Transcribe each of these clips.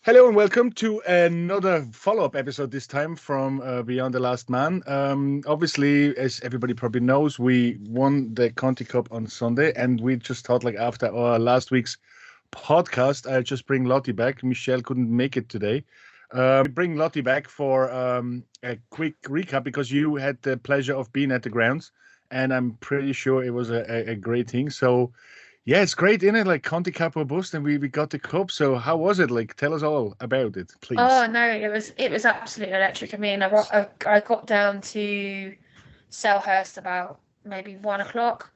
Hello and welcome to another follow-up episode, this time from Beyond the Last Man. Obviously, as everybody probably knows, we won the Conti Cup on Sunday, and we just thought, like, after our last week's podcast, I'll just bring Lottie back. Michelle couldn't make it today. We bring Lottie back for a quick recap because you had the pleasure of being at the grounds, and I'm pretty sure it was a great thing. So, yeah, it's great, isn't it? Like Conti Capo bust, and we got the cup. So how was it? Like, tell us all about it, please. Oh no, it was absolutely electric. I mean, I got down to Selhurst about maybe 1 o'clock.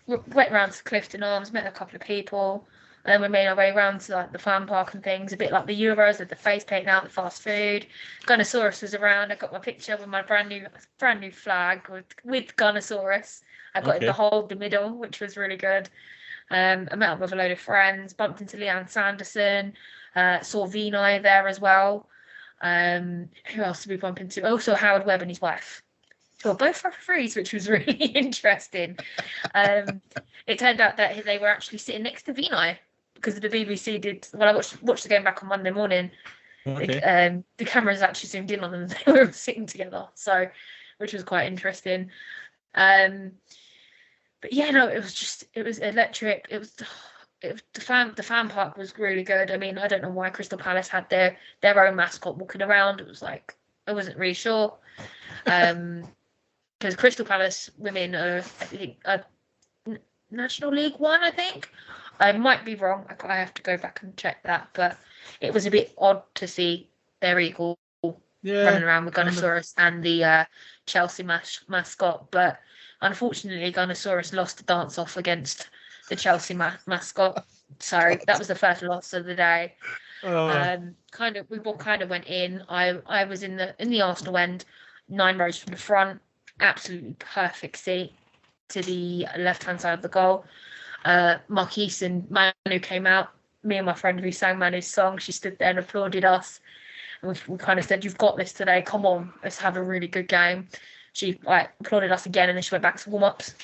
Went round to Clifton Arms, met a couple of people, and then we made our way round to like the fan park and things, a bit like the Euros with the face paint out, the fast food. Gunnosaurus was around. I got my picture with my brand new flag with Gunnosaurus. I got him to hold the middle, which was really good. I met up with a load of friends, bumped into Leanne Sanderson, saw Vinay there as well. Who else did we bump into? Also Howard Webb and his wife, who were both referees, which was really interesting. It turned out that they were actually sitting next to Vinay because the BBC did. Well, I watched the game back on Monday morning. Okay. The cameras actually zoomed in on them. They were sitting together, which was quite interesting. But yeah, no, it was electric. The fan park was really good. I mean, I don't know why Crystal Palace had their own mascot walking around. It was like, I wasn't really sure. Because Crystal Palace women are, I think, National League One, I think. I might be wrong. I have to go back and check that. But it was a bit odd to see their eagle running around with Gunnosaurus and the Chelsea mascot. But unfortunately, Gunnosaurus lost the dance-off against the Chelsea mascot. Sorry, that was the first loss of the day. We kind of went in. I was in the Arsenal end, 9 rows from the front, absolutely perfect seat to the left-hand side of the goal. Marquise and Manu came out. Me and my friend who sang Manu's song, she stood there and applauded us. And we kind of said, "You've got this today. Come on, let's have a really good game." She applauded us again, and then she went back to warm-ups.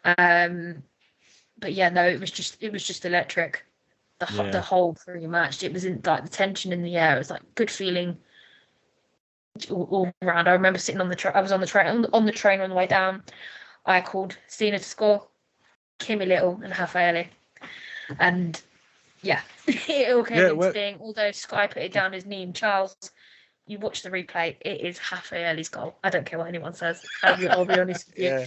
But yeah, no, it was just electric. The whole pre-match, it was in like the tension in the air. It was like good feeling all around. I remember sitting on the train. I was on the train on the way down. I called Stina to score, Kimmy Little, and Rafaeli, and yeah, it all came into being. Although Sky put it down as Neem Charles, you watch the replay, it is Rafaeli's goal. I don't care what anyone says. I'll be honest with you.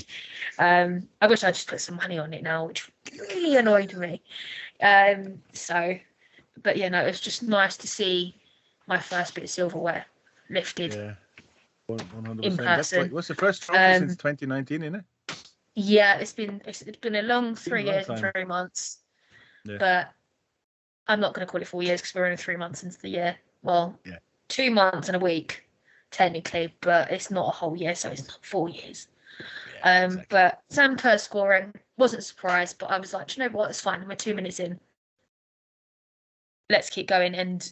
I wish I just put some money on it now, which really annoyed me. But yeah, no, it was just nice to see my first bit of silverware lifted. Yeah, 100%. In person. What's the first trophy since 2019, isn't it? Yeah, it's been a long 3 years and 3 months. Yeah. But I'm not going to call it 4 years because we're only 3 months into the year. Well, 2 months and a week, technically, but it's not a whole year, so it's not 4 years. Yeah, exactly. But Sam Kerr scoring, wasn't surprised, but I was like, do you know what? It's fine. We're 2 minutes in. Let's keep going. And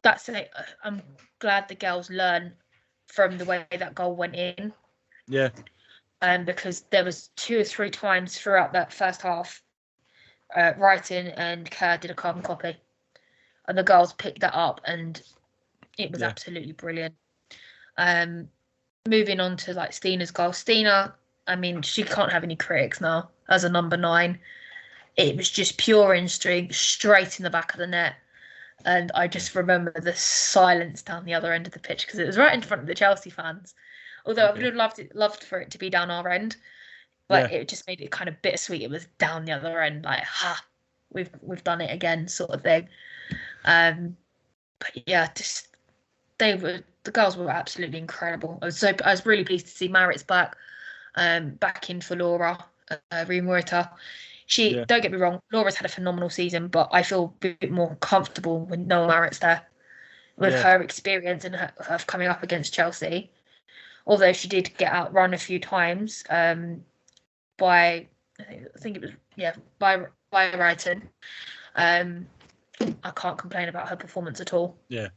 that's it. I'm glad the girls learn from the way that goal went in. Yeah. Because there was 2 or 3 times throughout that first half, Wrighton and Kerr did a carbon copy. And the girls picked that up, and it was absolutely brilliant. Moving on to like Stina's goal. Stina, I mean, she can't have any critics now as a number 9. It was just pure instinct, straight in the back of the net. And I just remember the silence down the other end of the pitch because it was right in front of the Chelsea fans. Although I would have loved for it to be down our end, but it just made it kind of bittersweet. It was down the other end, like we've done it again, sort of thing. But yeah, just the girls were absolutely incredible. I was really pleased to see Marit's back in for Laura Remorita. Don't get me wrong, Laura's had a phenomenal season, but I feel a bit more comfortable when Noel Marit's there with her experience and her coming up against Chelsea. Although she did get outrun a few times by I think it was by Wrighton. I can't complain about her performance at all. Yeah.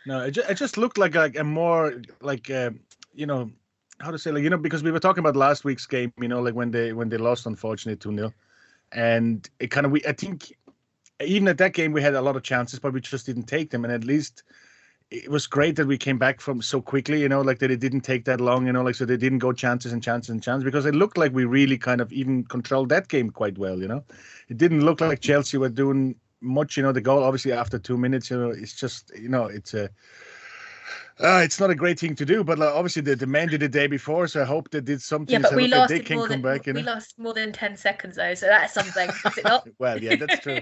No, it just looked like a more like how to say, like, because we were talking about last week's game, like when they lost unfortunately 2-0, and it kind of I think even at that game we had a lot of chances, but we just didn't take them. And at least it was great that we came back from so quickly, like that it didn't take that long, like so they didn't go chances and chances and chances, because it looked like we really kind of even controlled that game quite well. It didn't look like Chelsea were doing much. The goal obviously after 2 minutes, it's just it's not a great thing to do, but like, obviously the man did the day before, so I hope they did something. Yeah, but we lasted we lost more than 10 seconds though, so that's something, is it not? Well, yeah, that's true.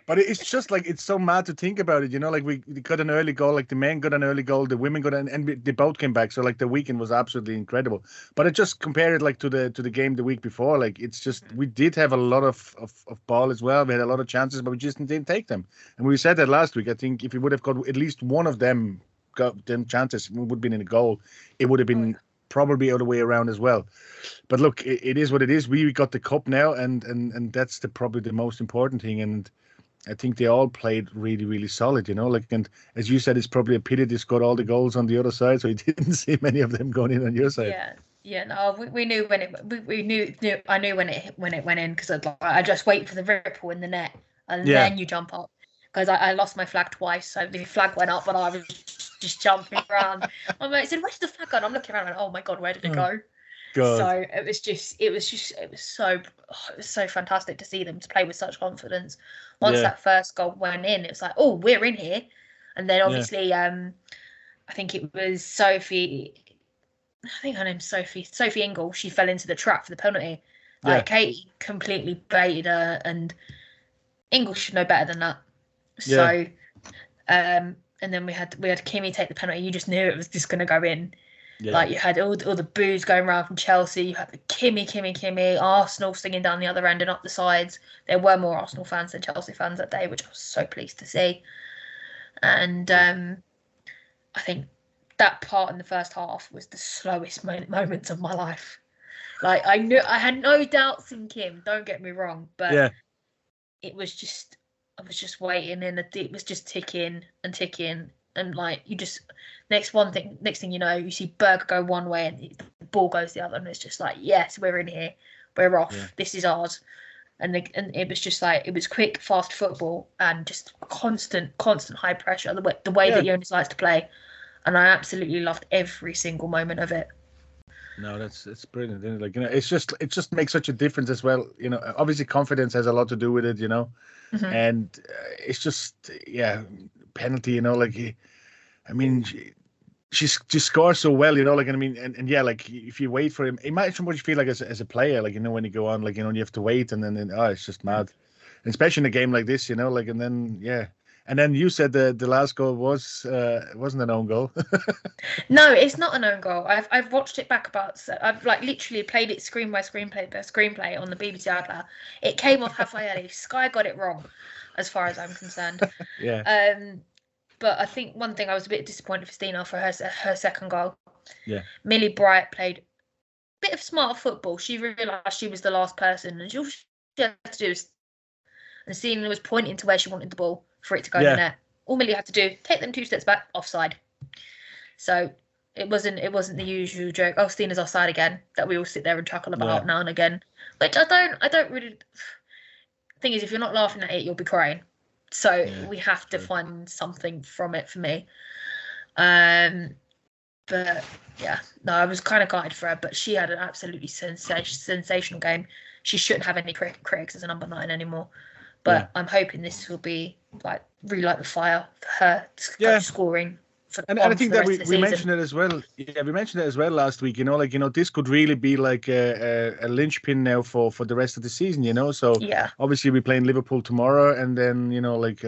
But it's just like, it's so mad to think about it, like we got an early goal, like the men got an early goal, the women got they both came back, so like the weekend was absolutely incredible. But I just compare it like to the game the week before, like it's just, we did have a lot of ball as well, we had a lot of chances, but we just didn't take them. And we said that last week. I think if we would have got at least one of them, got them chances, would have been in a goal, it would have been probably the other way around as well. But look, it is what it is. We got the cup now, and that's probably the most important thing. And I think they all played really, really solid, like, and as you said, it's probably a pity they scored all the goals on the other side, so you didn't see many of them going in on your side. Yeah, no, we knew when I knew when it went in, because I just wait for the ripple in the net, and then you jump up. Because I lost my flag twice, so the flag went up, and I was just jumping around. My mate said, "Where's the flag gone?" I'm looking around, and oh my god, where did it go? God. So it was so fantastic to see them to play with such confidence. Once that first goal went in, it was like, oh, we're in here. And then obviously, I think it was Sophie. I think her name's Sophie Ingle. She fell into the trap for the penalty. Like Katie completely baited her, and Ingle should know better than that. So, and then we had Kimmy take the penalty. You just knew it was just going to go in. Yeah. Like, you had all the boos going around from Chelsea. You had the Kimmy, Arsenal singing down the other end and up the sides. There were more Arsenal fans than Chelsea fans that day, which I was so pleased to see. And I think that part in the first half was the slowest moments of my life. Like, I had no doubts in Kim. Don't get me wrong, but it was just. I was just waiting, and it was just ticking, and like, you just next thing you know, you see Berger go one way and the ball goes the other, and it's just like, yes, we're in here, we're off, this is ours. And it was just like, it was quick, fast football, and just constant high pressure, the way that Jonas likes to play, and I absolutely loved every single moment of it. No, it's brilliant. Like, it just makes such a difference as well. Obviously confidence has a lot to do with it. And it's just penalty. Like, I mean, she scores so well. Like, and I mean, and like, if you wait for him, imagine what you feel like as a player. Like, when you go on, like, you have to wait, and then it's just mad. And especially in a game like this, like, and then And then you said the last goal wasn't an own goal. No, it's not an own goal. I've watched it back I've like literally played it screen by screenplay on the BBC iPlayer. It came off halfway early. Sky got it wrong, as far as I'm concerned. But I think one thing I was a bit disappointed for Stina for her second goal. Yeah. Millie Bright played a bit of smarter football. She realised she was the last person, and all she had to do was, and Stina was pointing to where she wanted the ball for it to go in the net. All Millie had to do, take them 2 steps back, offside. So it wasn't the usual joke, oh, Stina's offside again, that we all sit there and chuckle about now and again. Which I don't really. Thing is, if you're not laughing at it, you'll be crying. So we have to find something from it for me. But I was kind of gutted for her, but she had an absolutely sensational game. She shouldn't have any critics as a number 9 anymore. But I'm hoping this will be like really like the fire for her scoring. And I think that we mentioned it as well. Yeah, we mentioned it as well last week. This could really be like a linchpin now for the rest of the season. So obviously we're playing Liverpool tomorrow, and then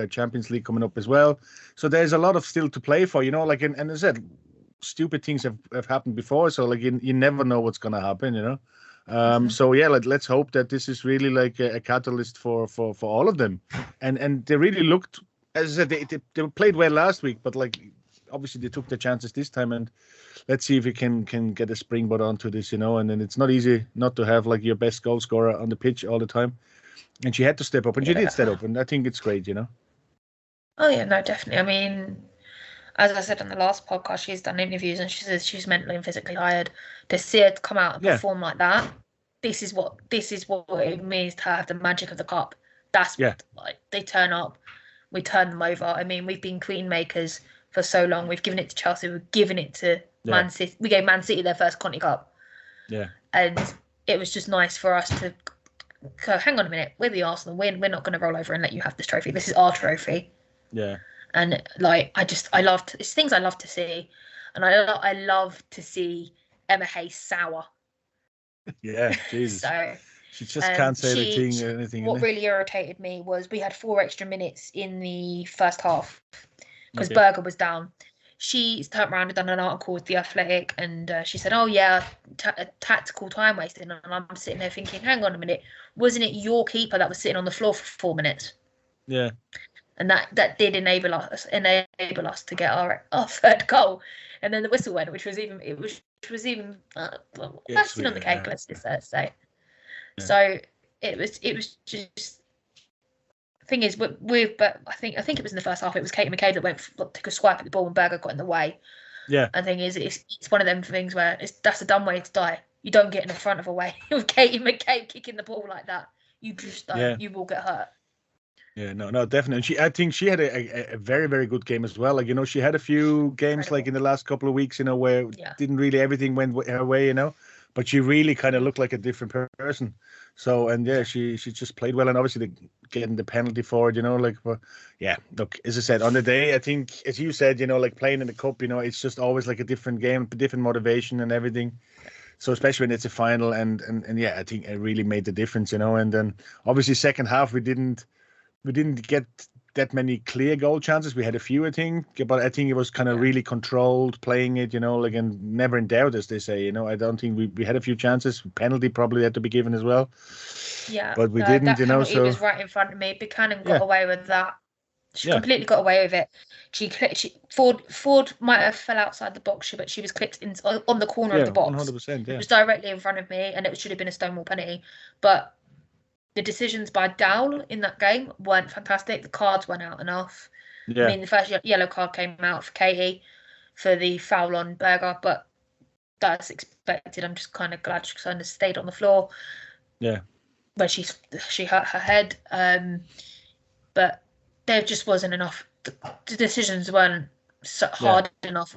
Champions League coming up as well. So there's a lot of still to play for. Like, and as I said, stupid things have happened before. So like you never know what's gonna happen. So let's hope that this is really like a catalyst for all of them, and they really looked, as I said, they played well last week, but like obviously they took their chances this time, and let's see if we can get a springboard onto this, and then it's not easy not to have like your best goal scorer on the pitch all the time, and she had to step up, and she did step up, and I think it's great. Oh yeah, no, definitely. I mean, as I said on the last podcast, she's done interviews and she says she's mentally and physically tired. To see her come out and perform like that, this is what it means to have the magic of the cup. That's Yeah. like they turn up, we turn them over. I mean, we've been queen makers for so long. We've given it to Chelsea. We've given it to Man City. We gave Man City their first Conti Cup. Yeah. And it was just nice for us to go, hang on a minute, we're the Arsenal. We're not going to roll over and let you have this trophy. This is our trophy. Yeah. And like, I loved, it's things I love to see. And I love to see Emma Hayes sour. Yeah, Jesus. So she just can't say anything. What really irritated me was we had 4 extra minutes in the first half because Okay. Berger was down. She turned around and done an article with The Athletic, and she said, "Oh yeah, tactical time wasting." And I'm sitting there thinking, "Hang on a minute, wasn't it your keeper that was sitting on the floor for 4 minutes?" Yeah. And that did enable us to get our third goal, and then the whistle went, which was even icing on the cake. Yeah. Let's just say. Yeah. So it was just. Thing is, but I think it was in the first half. It was Katie McCabe that took a swipe at the ball when Berger got in the way. Yeah. And the thing is, it's one of them things where that's a dumb way to die. You don't get in the front of a way with Katie McCabe kicking the ball like that. You just don't. Yeah. You will get hurt. Yeah, no, definitely. I think she had a very, very good game as well. Like, she had a few games like in the last couple of weeks, where didn't really everything went her way, but she really kind of looked like a different person. So, and she just played well, and obviously getting the penalty for it, but look, as I said, on the day, I think, as you said, like playing in the cup, it's just always like a different game, different motivation and everything. So especially when it's a final, and I think it really made the difference, and then obviously second half we didn't get that many clear goal chances. We had a few, I think, but I think it was kind of really controlled, playing it, and never in doubt, as they say. I don't think we had a few chances. Penalty probably had to be given as well. Yeah, but we didn't. That penalty was right in front of me. Buchanan got away with that. She completely got away with it. Ford might have fell outside the box, but she was clipped on the corner of the box. 100%. Yeah, it was directly in front of me, and it should have been a Stonewall penalty, but. The decisions by Dowell in that game weren't fantastic. The cards weren't out enough. Yeah. I mean, the first yellow card came out for Katie for the foul on Berger, but that's expected. I'm just kind of glad she kind of stayed on the floor. Yeah. Where she hurt her head. But there just wasn't enough. The decisions weren't hard enough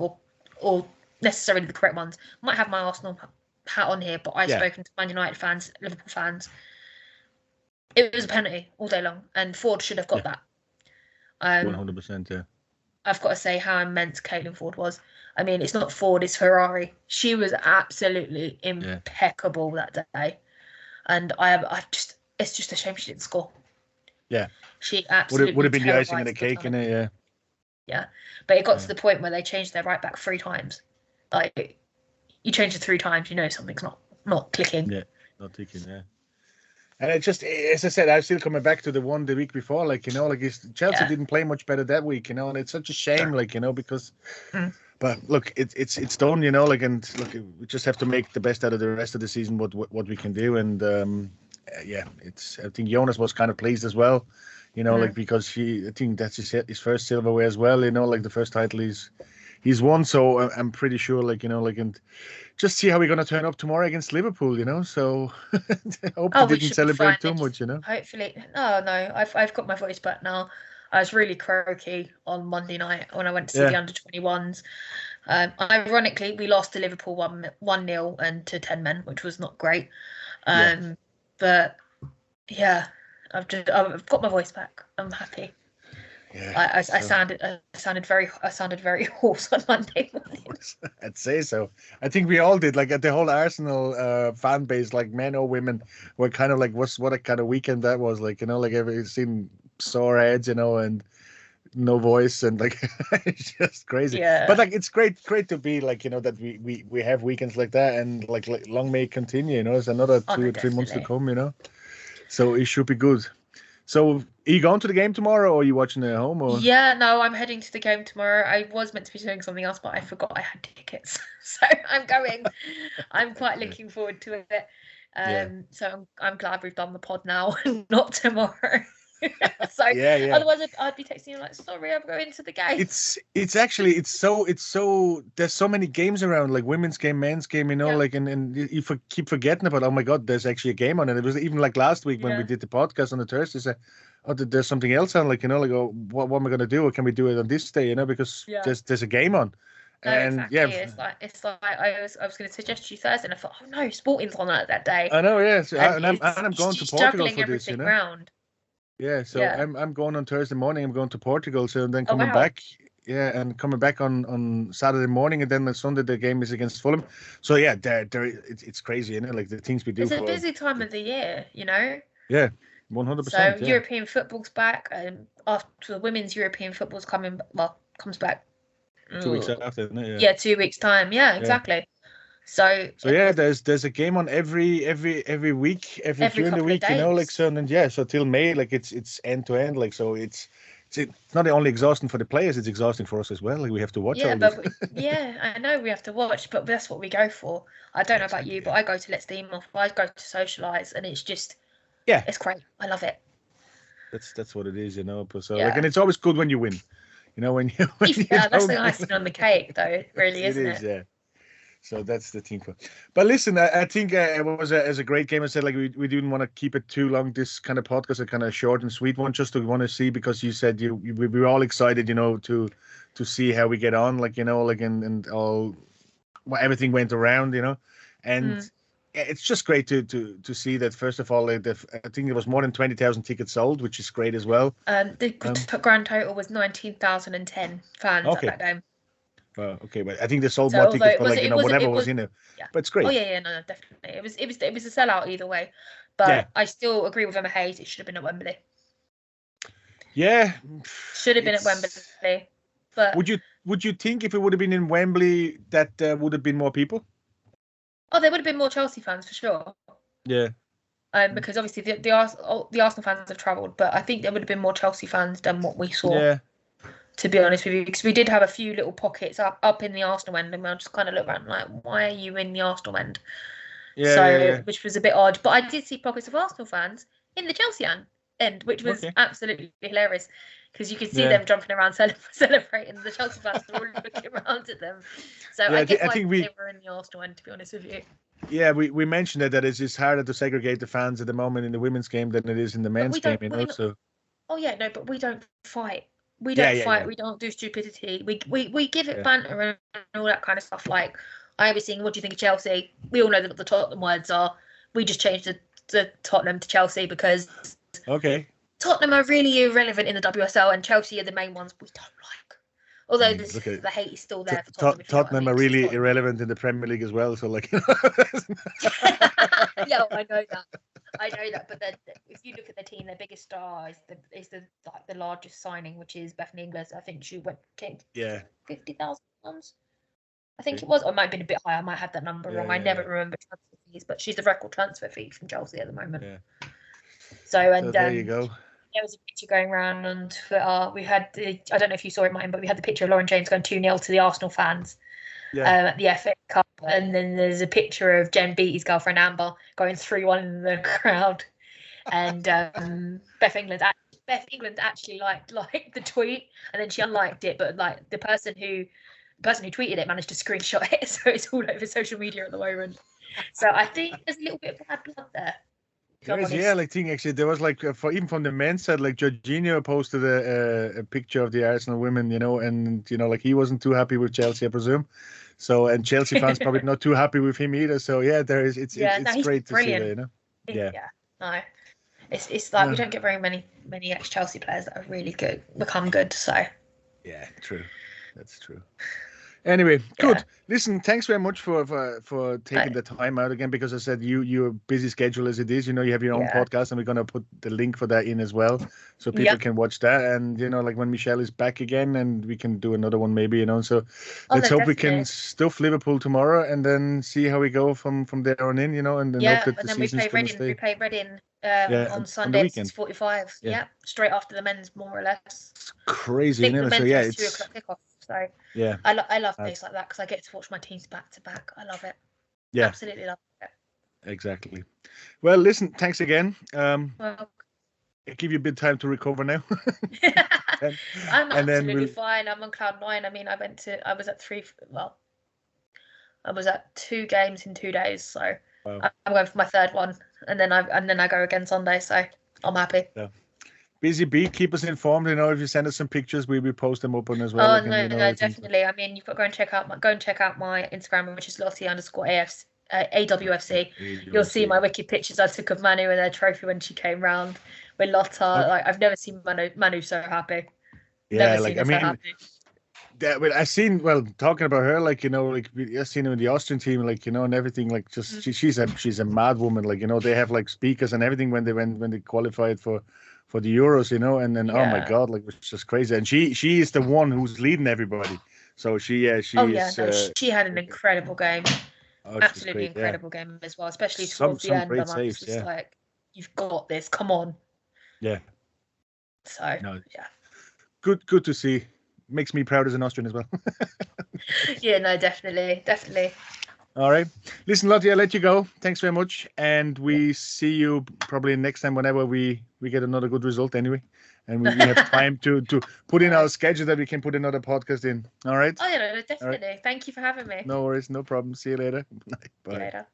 or necessarily the correct ones. Might have my Arsenal hat on here, but I've spoken to Man United fans, Liverpool fans. It was a penalty all day long, and Ford should have got that. 100%, yeah. I've got to say how immense Caitlin Ford was. I mean, it's not Ford, it's Ferrari. She was absolutely impeccable that day, and it's just a shame she didn't score. Yeah, she absolutely would have been the icing on the cake, innit? Yeah. Yeah, but it got to the point where they changed their right back 3 times. Like, you change it 3 times, something's not clicking. Yeah, not clicking. Yeah. And it just, as I said, I'm still coming back to the one the week before, Chelsea didn't play much better that week, and it's such a shame, because, but look, it's done, and look, we just have to make the best out of the rest of the season, what we can do, and I think Jonas was kind of pleased as well, because I think that's his first silverware as well, the first title he's won, so I'm pretty sure, and just see how we're going to turn up tomorrow against Liverpool, so I hope we didn't celebrate too much, Hopefully. No, I've got my voice back now. I was really croaky on Monday night when I went to see the under-21s. Ironically, we lost to Liverpool 1-0 and to 10 men, which was not great. But yeah, I've got my voice back. I'm happy. Yeah, I sounded very hoarse on Monday morning. I'd say so. I think we all did. Like, the whole Arsenal fan base, like men or women, were kind of like, what a kind of weekend that was. Like, like I've seen sore heads, and no voice, and like it's just crazy. Yeah. But like, it's great to be like, that we have weekends like that, and like long may it continue. It's another 2 or 3 months to come. So it should be good. So, are you going to the game tomorrow, or are you watching it at home? Or? Yeah, no, I'm heading to the game tomorrow. I was meant to be doing something else, but I forgot I had tickets. So I'm going. I'm quite looking forward to it. So I'm glad we've done the pod now and not tomorrow. So otherwise I'd be texting you like, sorry, I'm going to the game. It's actually so there's so many games around, like women's game, men's game, like, and you keep forgetting about, oh my god, there's actually a game on it. It was even like last week when we did the podcast on the Thursday. So oh, there's something else on, like, like, oh, what am I going to do? Or can we do it on this day? Because there's a game on. No, And exactly. It's like I was going to suggest you Thursday, and I thought, oh no, Sporting's on that day. I know, yeah. So, And I'm going to Portugal for this, everything round. Yeah, so I'm going on Thursday morning. I'm going to Portugal, so and then coming back. Yeah, and coming back on Saturday morning, and then on Sunday the game is against Fulham. So yeah, it's crazy, like the things we do. It's a busy time of the year, Yeah, 100%. So European football's back, and after the women's European football's comes back 2 weeks after, isn't it? Yeah, 2 weeks time. Yeah, exactly. So yeah, there's a game on every week, every during the week, like so, and then so till May, like it's end to end, like so it's not only exhausting for the players, it's exhausting for us as well. Like we have to watch. Yeah, but I know we have to watch, but that's what we go for. I don't know about you, but I go to let steam off. I go to socialise, and it's just it's great. I love it. That's what it is, So like, and it's always good when you win. When you that's the icing on the cake, though. Really, isn't it? Yeah. So that's the team. But listen, I think it was a great game. I said, like, we didn't want to keep it too long. This kind of podcast, a kind of short and sweet one, just to want to see, because you said we were all excited, to see how we get on, like, like and all everything went around, and it's just great to see that. First of all, I think there was more than 20,000 tickets sold, which is great as well. The grand total was 19,010 fans at that game. Okay, but I think they sold more tickets, but whatever was in it. Yeah. But it's great. Oh yeah, no, definitely. It was a sellout either way. But I still agree with Emma Hayes. It should have been at Wembley. Yeah. Should have been at Wembley. But would you think if it would have been in Wembley that there would have been more people? Oh, there would have been more Chelsea fans for sure. Yeah. Because obviously the Arsenal fans have travelled, but I think there would have been more Chelsea fans than what we saw. Yeah. To be honest with you, because we did have a few little pockets up in the Arsenal end, and I just kind of looked around like, why are you in the Arsenal end? Yeah, which was a bit odd. But I did see pockets of Arsenal fans in the Chelsea end, which was absolutely hilarious, because you could see them jumping around celebrating. The Chelsea fans were all looking around at them. So I think they were in the Arsenal end, to be honest with you. Yeah, we mentioned that it's harder to segregate the fans at the moment in the women's game than it is in the men's game, So. Oh yeah, no, but we don't fight. We don't fight. We don't do stupidity. We give it banter and all that kind of stuff. Like, I was saying, what do you think of Chelsea? We all know what the Tottenham words are. We just changed the Tottenham to Chelsea because Tottenham are really irrelevant in the WSL, and Chelsea are the main ones we don't like. Although the hate is still there for Tottenham are really irrelevant in the Premier League as well. So like, yeah, I know that. But then, if you look at the team, their biggest star is the largest signing, which is Bethany Inglis. I think she went £50,000. I think it was, or it might have been a bit higher. I might have that number wrong. I never remember transfer fees, but she's the record transfer fee from Chelsea at the moment. Yeah. So there you go. There was a picture going around on Twitter. We had I don't know if you saw it, mine, but we had the picture of Lauren James going 2-0 to the Arsenal fans at the FA Cup, and then there's a picture of Jen Beattie's girlfriend Amber going 3-1 in the crowd, and Beth England actually liked the tweet, and then she unliked it, but like the person who tweeted it managed to screenshot it, so it's all over social media at the moment. So I think there's a little bit of bad blood there. I think actually there was like even from the men's side, like Jorginho posted a picture of the Arsenal women, and like he wasn't too happy with Chelsea, I presume. So, and Chelsea fans probably not too happy with him either. So yeah, it's great to see that, No, it's like we don't get very many ex-Chelsea players that are really good, become good. So yeah, true, that's true. Anyway, good. Listen, thanks very much for taking the time out again, because I said your busy schedule as it is, you have your own podcast, and we're going to put the link for that in as well, so people can watch that. And like when Michelle is back again, and we can do another one maybe, so let's hope we can stuff Liverpool tomorrow, and then see how we go from there on in, and then hope that the season's going to stay. We play Reading on Sunday at 6:45. Yeah, straight after the men's, more or less. It's crazy, isn't it? So yeah, it's 2 o'clock kickoff. So yeah, I love days like that because I get to watch my teams back to back. I love it. Yeah, absolutely love it. Exactly. Well, listen, thanks again. Well, I give you a bit of time to recover now. I'm absolutely fine. I'm on cloud 9. I mean, I was at 2 games in 2 days, so I'm going for my 3rd one, and then I go again Sunday. So I'm happy. Yeah. busy bee. Keep us informed. If you send us some pictures, we will post them open as well. Oh no, definitely. I mean, you've got to go and check out my Instagram, which is Lottie_AFC, AWFC. You'll see my wicked pictures I took of Manu and their trophy when she came round with Lotta. Like, I've never seen Manu so happy. Yeah, never seen her so happy. I seen, talking about her, I've seen her in the Austrian team, and everything, she's a mad woman, they have speakers and everything when they qualified for the Euros, and then oh my God, it's just crazy. And she is the one who's leading everybody. So she had an incredible game. Absolutely incredible game as well, especially towards the end. I'm just like, you've got this, come on. Yeah. So yeah. Good to see. Makes me proud as an Austrian as well. Yeah, no, definitely. All right. Listen, Lottie, I'll let you go. Thanks very much. And we see you probably next time whenever we get another good result anyway. And we have time to put in our schedule that we can put another podcast in. All right? Oh, yeah, no, definitely. Right. Thank you for having me. No worries. No problem. See you later. Bye. See you later.